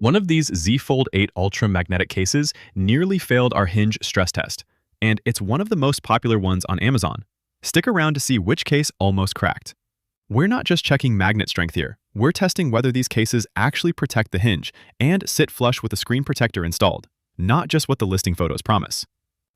One of these Z Fold 8 Ultra magnetic cases nearly failed our hinge stress test, and it's one of the most popular ones on Amazon. Stick around to see which case almost cracked. We're not just checking magnet strength here, we're testing whether these cases actually protect the hinge and sit flush with the screen protector installed, not just what the listing photos promise.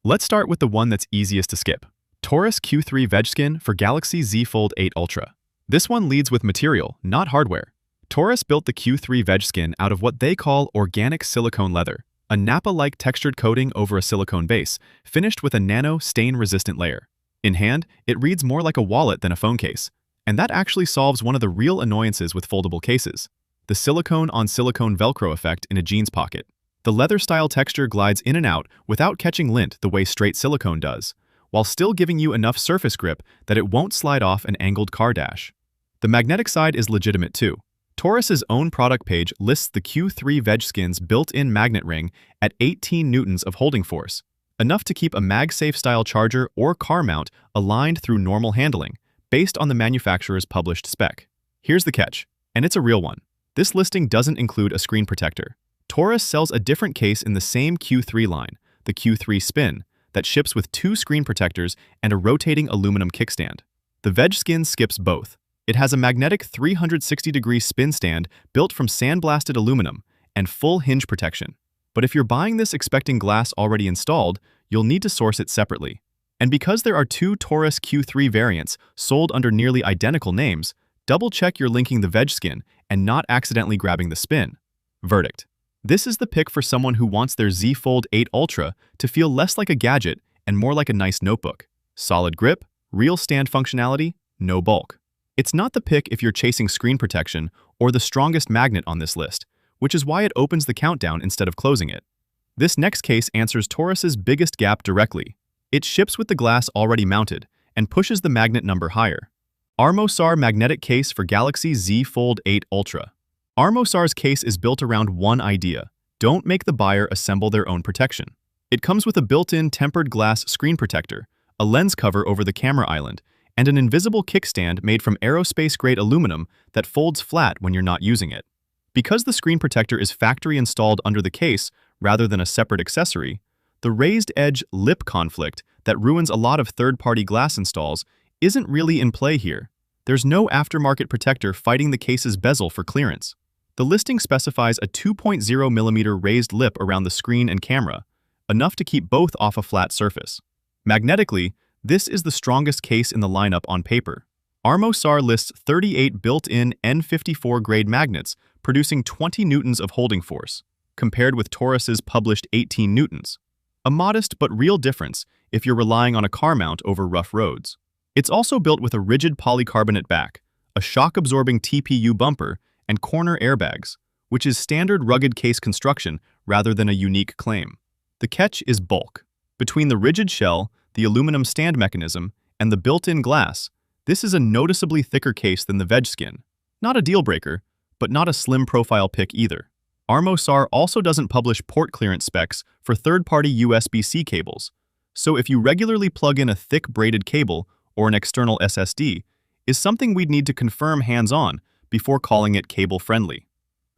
Let's start with the one that's easiest to skip. TORRAS Q3 VegSkin for Galaxy Z Fold 8 Ultra. This one leads with material, not hardware. TORRAS built the Q3 VegSkin out of what they call organic silicone leather, a nappa-like textured coating over a silicone base, finished with a nano stain-resistant layer. In hand, it reads more like a wallet than a phone case, and that actually solves one of the real annoyances with foldable cases: the silicone-on-silicone Velcro effect in a jeans pocket. The leather-style texture glides in and out without catching lint the way straight silicone does, while still giving you enough surface grip that it won't slide off an angled car dash. The magnetic side is legitimate too. TORRAS's own product page lists the Q3 VegSkin's built-in magnet ring at 18 newtons of holding force, enough to keep a MagSafe-style charger or car mount aligned through normal handling, based on the manufacturer's published spec. Here's the catch, and it's a real one. This listing doesn't include a screen protector. TORRAS sells a different case in the same Q3 line, the Q3 Spin, that ships with 2 screen protectors and a rotating aluminum kickstand. The VegSkin skips both. It has a magnetic 360-degree spin stand built from sandblasted aluminum and full hinge protection. But if you're buying this expecting glass already installed, you'll need to source it separately. And because there are 2 TORRAS Q3 variants sold under nearly identical names, double-check you're linking the VegSkin and not accidentally grabbing the Spin. Verdict: this is the pick for someone who wants their Z Fold 8 Ultra to feel less like a gadget and more like a nice notebook. Solid grip, real stand functionality, no bulk. It's not the pick if you're chasing screen protection or the strongest magnet on this list, which is why it opens the countdown instead of closing it. This next case answers TORRAS's biggest gap directly. It ships with the glass already mounted and pushes the magnet number higher. RMOCR magnetic case for Galaxy Z Fold 8 Ultra. RMOCR's case is built around one idea: don't make the buyer assemble their own protection. It comes with a built-in tempered glass screen protector, a lens cover over the camera island, and an invisible kickstand made from aerospace-grade aluminum that folds flat when you're not using it. Because the screen protector is factory installed under the case rather than a separate accessory, the raised edge lip conflict that ruins a lot of third-party glass installs isn't really in play here. There's no aftermarket protector fighting the case's bezel for clearance. The listing specifies a 2.0mm raised lip around the screen and camera, enough to keep both off a flat surface. Magnetically, this is the strongest case in the lineup on paper. RMOCR lists 38 built-in N54 grade magnets producing 20 newtons of holding force, compared with TORRAS's published 18 newtons. A modest but real difference if you're relying on a car mount over rough roads. It's also built with a rigid polycarbonate back, a shock-absorbing TPU bumper, and corner airbags, which is standard rugged case construction rather than a unique claim. The catch is bulk. Between the rigid shell, the aluminum stand mechanism, and the built-in glass, this is a noticeably thicker case than the VegSkin. Not a deal-breaker, but not a slim profile pick either. RMOCR also doesn't publish port clearance specs for third-party USB-C cables, so if you regularly plug in a thick braided cable or an external SSD, is something we'd need to confirm hands-on before calling it cable-friendly.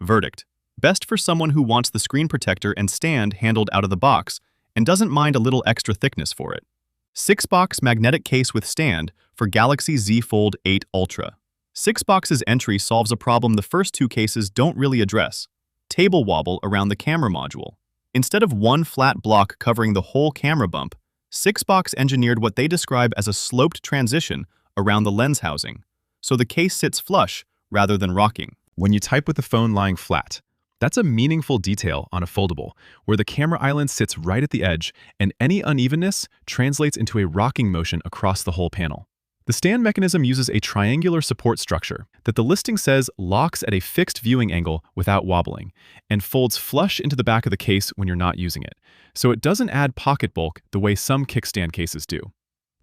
Verdict: best for someone who wants the screen protector and stand handled out of the box and doesn't mind a little extra thickness for it. SIXBOX magnetic case with stand for Galaxy Z Fold 8 Ultra. SIXBOX's entry solves a problem the first 2 cases don't really address: table wobble around the camera module. Instead of one flat block covering the whole camera bump, SIXBOX engineered what they describe as a sloped transition around the lens housing, so the case sits flush rather than rocking. When you type with the phone lying flat, that's a meaningful detail on a foldable, where the camera island sits right at the edge and any unevenness translates into a rocking motion across the whole panel. The stand mechanism uses a triangular support structure that the listing says locks at a fixed viewing angle without wobbling and folds flush into the back of the case when you're not using it, so it doesn't add pocket bulk the way some kickstand cases do.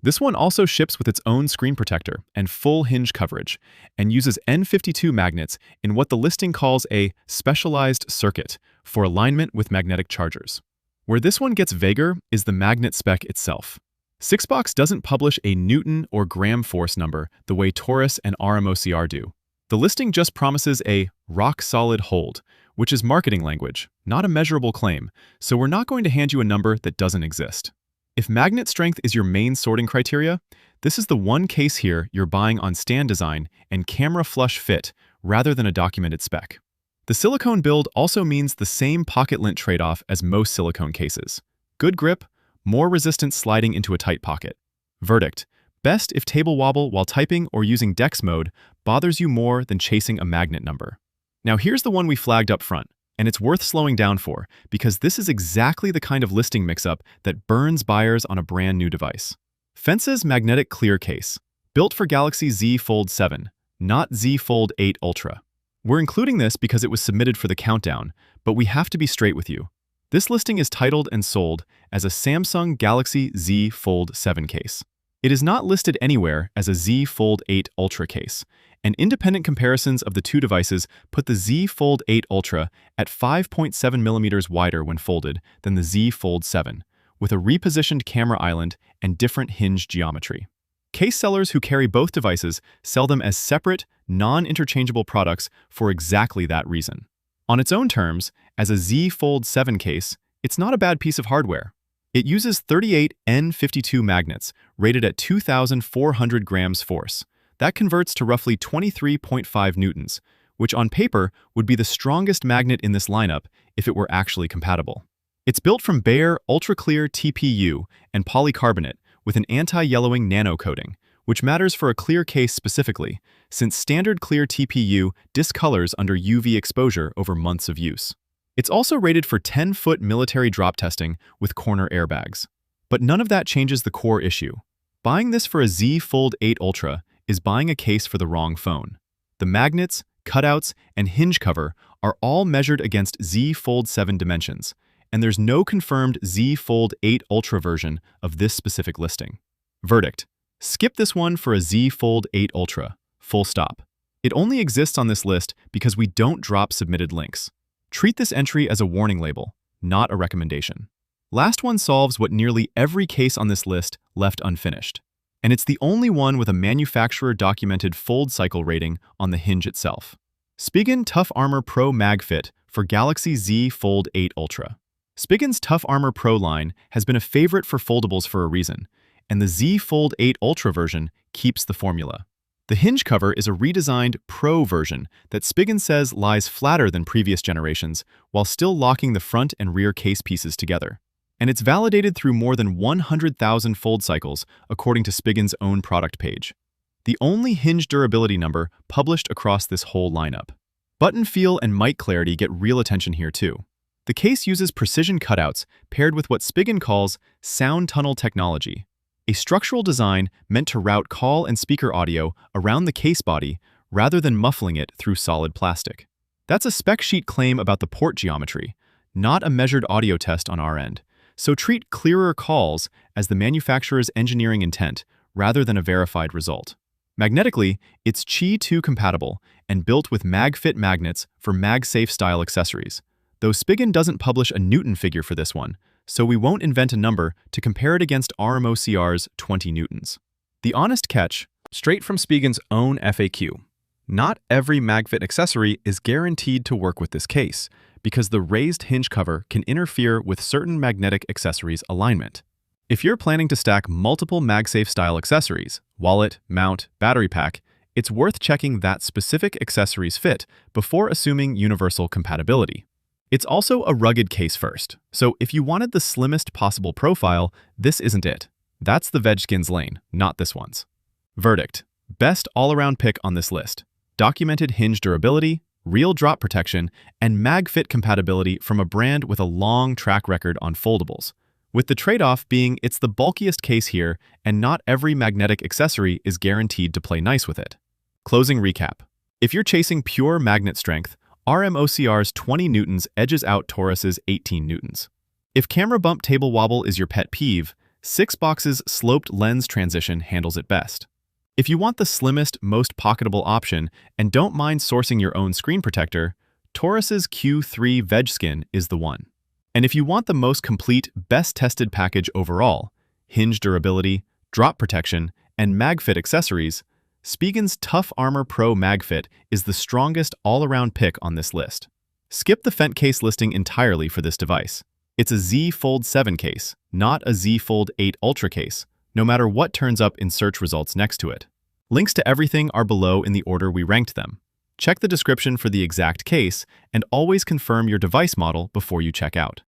This one also ships with its own screen protector and full hinge coverage, and uses N52 magnets in what the listing calls a specialized circuit for alignment with magnetic chargers. Where this one gets vaguer is the magnet spec itself. SIXBOX doesn't publish a Newton or gram force number the way TORRAS and RMOCR do. The listing just promises a rock-solid hold, which is marketing language, not a measurable claim, so we're not going to hand you a number that doesn't exist. If magnet strength is your main sorting criteria, this is the one case here you're buying on stand design and camera flush fit rather than a documented spec. The silicone build also means the same pocket lint trade-off as most silicone cases. Good grip, more resistance sliding into a tight pocket. Verdict: best if table wobble while typing or using DeX mode bothers you more than chasing a magnet number. Now here's the one we flagged up front, and it's worth slowing down for because this is exactly the kind of listing mix-up that burns buyers on a brand new device. FNTCASE Magnetic Clear Case, built for Galaxy Z Fold 7, not Z Fold 8 Ultra. We're including this because it was submitted for the countdown, but we have to be straight with you. This listing is titled and sold as a Samsung Galaxy Z Fold 7 case. It is not listed anywhere as a Z Fold 8 Ultra case, and independent comparisons of the two devices put the Z Fold 8 Ultra at 5.7mm wider when folded than the Z Fold 7, with a repositioned camera island and different hinge geometry. Case sellers who carry both devices sell them as separate, non-interchangeable products for exactly that reason. On its own terms, as a Z Fold 7 case, it's not a bad piece of hardware. It uses 38 N52 magnets, rated at 2,400 grams force. That converts to roughly 23.5 newtons, which on paper would be the strongest magnet in this lineup if it were actually compatible. It's built from bare, ultra-clear TPU and polycarbonate with an anti-yellowing nano coating, which matters for a clear case specifically, since standard clear TPU discolors under UV exposure over months of use. It's also rated for 10-foot military drop testing with corner airbags. But none of that changes the core issue. Buying this for a Z Fold 8 Ultra is buying a case for the wrong phone. The magnets, cutouts, and hinge cover are all measured against Z Fold 7 dimensions, and there's no confirmed Z Fold 8 Ultra version of this specific listing. Verdict: skip this one for a Z Fold 8 Ultra, full stop. It only exists on this list because we don't drop submitted links. Treat this entry as a warning label, not a recommendation. Last one solves what nearly every case on this list left unfinished, and it's the only one with a manufacturer-documented fold cycle rating on the hinge itself. Spigen Tough Armor Pro MagFit for Galaxy Z Fold 8 Ultra. Spigen's Tough Armor Pro line has been a favorite for foldables for a reason, and the Z Fold 8 Ultra version keeps the formula. The hinge cover is a redesigned Pro version that Spigen says lies flatter than previous generations while still locking the front and rear case pieces together. And it's validated through more than 100,000 fold cycles according to Spigen's own product page. The only hinge durability number published across this whole lineup. Button feel and mic clarity get real attention here too. The case uses precision cutouts paired with what Spigen calls sound tunnel technology, a structural design meant to route call and speaker audio around the case body rather than muffling it through solid plastic. That's a spec sheet claim about the port geometry, not a measured audio test on our end, so treat clearer calls as the manufacturer's engineering intent rather than a verified result. Magnetically, it's Qi 2 compatible and built with MagFit magnets for MagSafe style accessories, though Spigen doesn't publish a Newton figure for this one, so we won't invent a number to compare it against RMOCR's 20 newtons. The honest catch, straight from Spigen's own FAQ. Not every MagFit accessory is guaranteed to work with this case, because the raised hinge cover can interfere with certain magnetic accessories' alignment. If you're planning to stack multiple MagSafe-style accessories, wallet, mount, battery pack, it's worth checking that specific accessories fit before assuming universal compatibility. It's also a rugged case first, so if you wanted the slimmest possible profile, this isn't it. That's the VegSkin's lane, not this one's. Verdict: best all-around pick on this list. Documented hinge durability, real drop protection, and MagFit compatibility from a brand with a long track record on foldables, with the trade-off being it's the bulkiest case here and not every magnetic accessory is guaranteed to play nice with it. Closing recap. If you're chasing pure magnet strength, RMOCR's 20 newtons edges out TORRAS's 18 newtons. If camera bump table wobble is your pet peeve, SIXBOX's sloped lens transition handles it best. If you want the slimmest, most pocketable option and don't mind sourcing your own screen protector, TORRAS's Q3 VegSkin is the one. And if you want the most complete, best-tested package overall, hinge durability, drop protection, and MagFit accessories, Spigen's Tough Armor Pro MagFit is the strongest all-around pick on this list. Skip the FNTCASE listing entirely for this device. It's a Z Fold 7 case, not a Z Fold 8 Ultra case, no matter what turns up in search results next to it. Links to everything are below in the order we ranked them. Check the description for the exact case, and always confirm your device model before you check out.